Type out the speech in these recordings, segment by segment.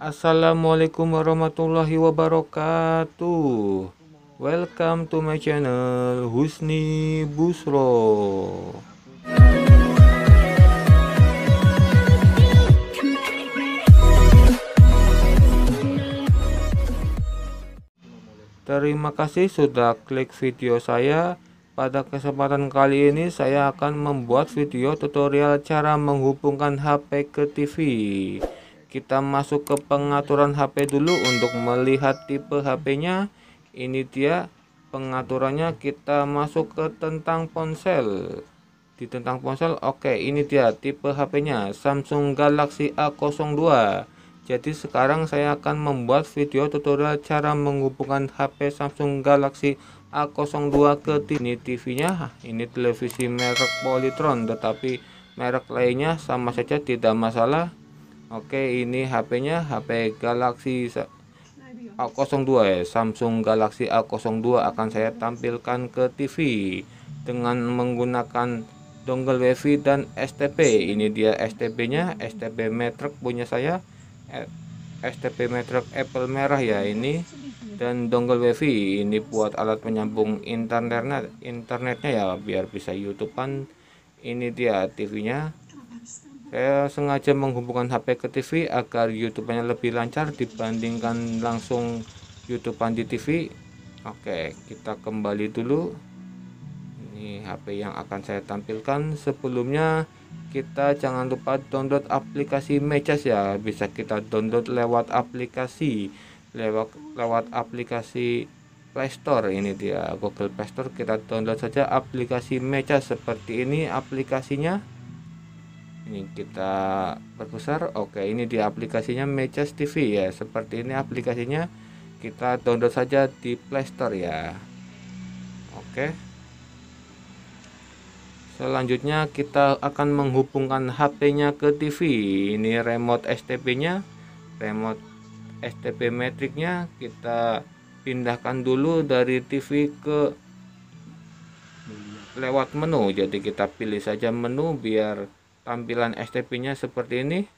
Assalamualaikum warahmatullahi wabarakatuh. Welcome to my channel Husni Busro. Terima kasih sudah klik video saya. Pada kesempatan kali ini saya akan membuat video tutorial cara menghubungkan HP ke TV. Kita masuk ke pengaturan HP dulu untuk melihat tipe HP-nya. Ini dia pengaturannya, kita masuk ke tentang ponsel. Di tentang ponsel, oke, ini dia tipe HP-nya Samsung Galaxy A02. Jadi sekarang saya akan membuat video tutorial cara menghubungkan HP Samsung Galaxy A02 ke TV. Ini TV-nya, ini televisi merek Polytron, tetapi merek lainnya sama saja, tidak masalah. Oke, ini HP-nya HP Galaxy A02 ya, Samsung Galaxy A02 akan saya tampilkan ke TV dengan menggunakan dongle WiFi dan STP. Ini dia STP-nya, STP Matrix punya saya. STP Matrix Apple merah ya ini, dan dongle WiFi ini buat alat penyambung internetnya ya, biar bisa YouTubean. Ini dia TV-nya. Saya sengaja menghubungkan HP ke TV agar YouTube-nya lebih lancar dibandingkan langsung YouTubean di TV. Oke, kita kembali dulu. Ini HP yang akan saya tampilkan. Sebelumnya kita jangan lupa download aplikasi Mechas ya. Bisa kita download lewat aplikasi Play Store. Ini dia Google Play Store. Kita download saja aplikasi Mechas seperti ini aplikasinya. Ini kita perbesar. Oke, ini di aplikasinya Mechas TV ya. Seperti ini aplikasinya. Kita download saja di Play Store ya. Oke. Selanjutnya kita akan menghubungkan HP-nya ke TV. Ini remote STP-nya, remote STP Matrix-nya kita pindahkan dulu dari TV ke lewat menu. Jadi kita pilih saja menu biar tampilan STP-nya seperti ini.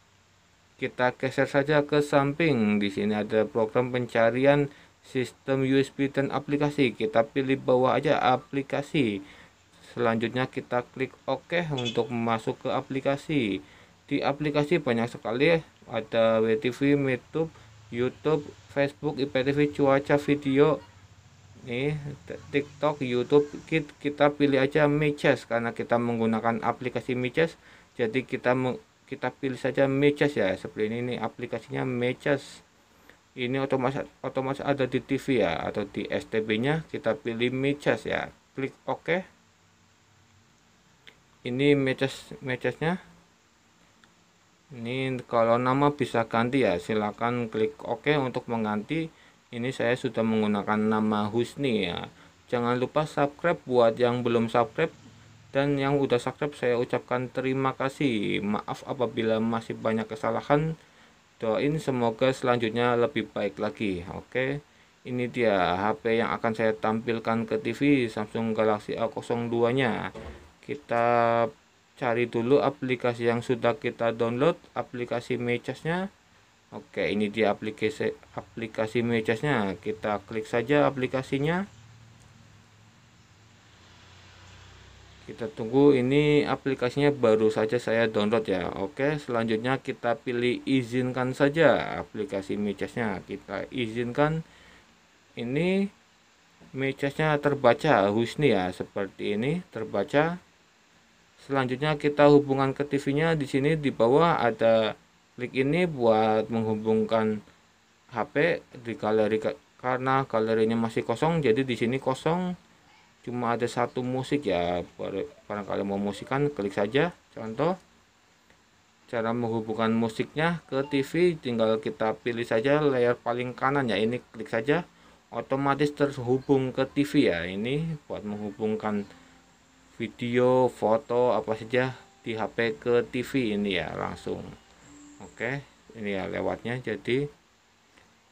Kita geser saja ke samping. Di sini ada program pencarian sistem USB dan aplikasi. Kita pilih bawah aja aplikasi. Selanjutnya kita klik OK untuk masuk ke aplikasi. Di aplikasi banyak sekali, ada WTV, YouTube, Facebook, IPTV, cuaca, video, nih TikTok, YouTube. Kita pilih aja Mechas karena kita menggunakan aplikasi Mechas. Jadi kita pilih saja Mechas ya, seperti ini aplikasinya Mechas. Ini otomatis ada di TV ya, atau di STB-nya kita pilih Mechas ya. Klik OK. Ini Mechasnya. Ini kalau nama bisa ganti ya, silakan klik OK untuk mengganti. Ini saya sudah menggunakan nama Husni ya. Jangan lupa subscribe buat yang belum subscribe, dan yang udah subscribe saya ucapkan terima kasih. Maaf apabila masih banyak kesalahan. Doain semoga selanjutnya lebih baik lagi. Oke, ini dia HP yang akan saya tampilkan ke TV, Samsung Galaxy A02 nya. Kita cari dulu aplikasi yang sudah kita download, aplikasi Mechasnya. Oke, ini dia aplikasi Mechasnya. Kita klik saja aplikasinya. Kita tunggu, ini aplikasinya baru saja saya download ya. Oke, selanjutnya kita pilih izinkan saja aplikasi Mechasnya. Kita izinkan. Ini Mechasnya terbaca Husni ya, seperti ini terbaca. Selanjutnya kita hubungan ke TV-nya. Di sini di bawah ada klik ini buat menghubungkan HP di galeri, karena galerinya masih kosong. Jadi di sini kosong, cuma ada satu musik ya. Barangkali mau musikan, klik saja. Contoh cara menghubungkan musiknya ke TV, tinggal kita pilih saja layar paling kanan ya. Ini klik saja, otomatis terhubung ke TV ya. Ini buat menghubungkan video, foto, apa saja di HP ke TV ini ya langsung. Oke, ini ya lewatnya. Jadi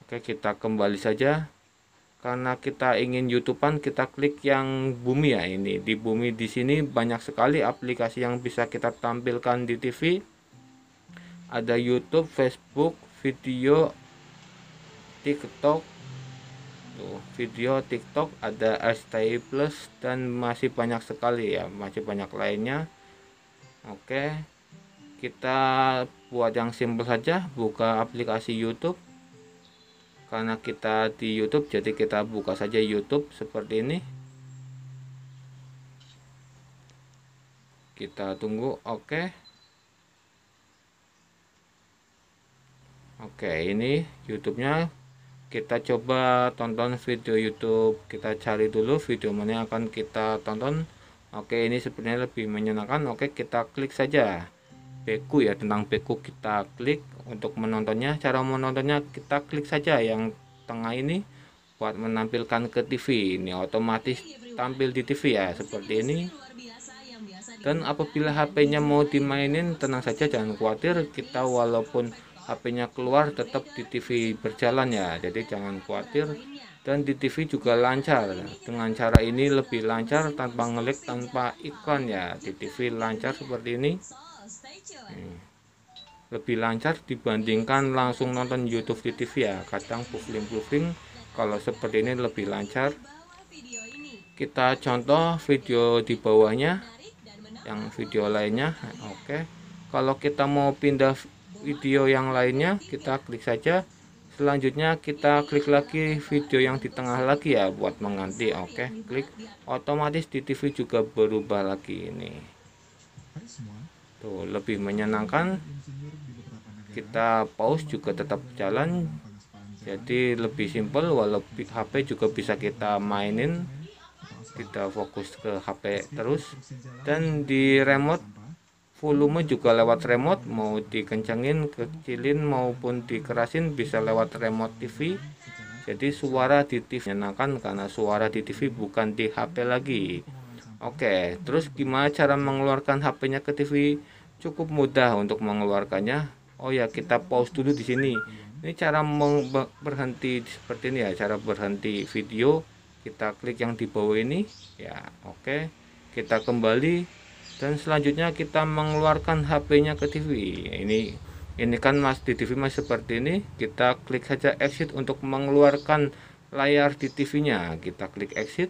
oke, kita kembali saja. Karena kita ingin YouTubean, kita klik yang bumi ya. Ini di bumi, di sini banyak sekali aplikasi yang bisa kita tampilkan di TV. Ada YouTube, Facebook, video TikTok. Tuh, video TikTok ada RCTI Plus dan masih banyak sekali ya, masih banyak lainnya. Oke, kita buat yang simpel saja, buka aplikasi YouTube. Karena kita di YouTube, jadi kita buka saja YouTube seperti ini. Kita tunggu. Oke, ini YouTube-nya. Kita coba tonton video YouTube. Kita cari dulu video mana yang akan kita tonton. Oke, ini sebenarnya lebih menyenangkan. Oke, kita klik saja Beku ya, tentang Beku kita klik untuk menontonnya. Cara menontonnya kita klik saja yang tengah ini buat menampilkan ke TV. Ini otomatis tampil di TV ya, seperti ini. Dan apabila HP-nya mau dimainin, tenang saja, jangan khawatir. Kita walaupun HP-nya keluar tetap di TV berjalan ya, jadi jangan khawatir. Dan di TV juga lancar. Dengan cara ini lebih lancar, tanpa ngelag, tanpa iklan ya. Di TV lancar seperti ini. Lebih lancar dibandingkan langsung nonton YouTube di TV ya. Kadang buffering kalau seperti ini lebih lancar. Kita contoh video di bawahnya, yang video lainnya. Oke, kalau kita mau pindah video yang lainnya, kita klik saja. Selanjutnya kita klik lagi video yang di tengah lagi ya, buat mengganti. Oke, klik, otomatis di TV juga berubah lagi. Ini tuh, lebih menyenangkan. Kita pause juga tetap jalan, jadi lebih simpel. Walaupun HP juga bisa kita mainin, kita fokus ke HP terus. Dan di remote, volume juga lewat remote, mau dikencengin, kecilin maupun dikerasin bisa lewat remote TV. Jadi suara di TV menyenangkan karena suara di TV bukan di HP lagi. Oke, terus gimana cara mengeluarkan HP-nya ke TV? Cukup mudah untuk mengeluarkannya. Oh ya, kita pause dulu di sini. Ini cara berhenti seperti ini ya, cara berhenti video. Kita klik yang di bawah ini ya. Oke, kita kembali. Dan selanjutnya kita mengeluarkan HP-nya ke TV. Ini kan di TV masih seperti ini. Kita klik saja exit untuk mengeluarkan layar di TV-nya. Kita klik exit.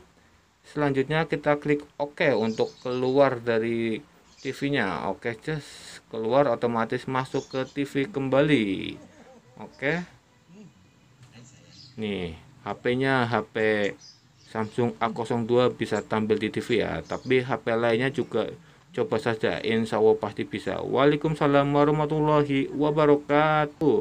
Selanjutnya kita klik OK untuk keluar dari TV-nya. Oke, just keluar, otomatis masuk ke TV kembali. Oke. Nih, HP-nya HP Samsung A02 bisa tampil di TV ya. Tapi HP lainnya juga coba saja, insya Allah pasti bisa. Waalaikumsalam warahmatullahi wabarakatuh.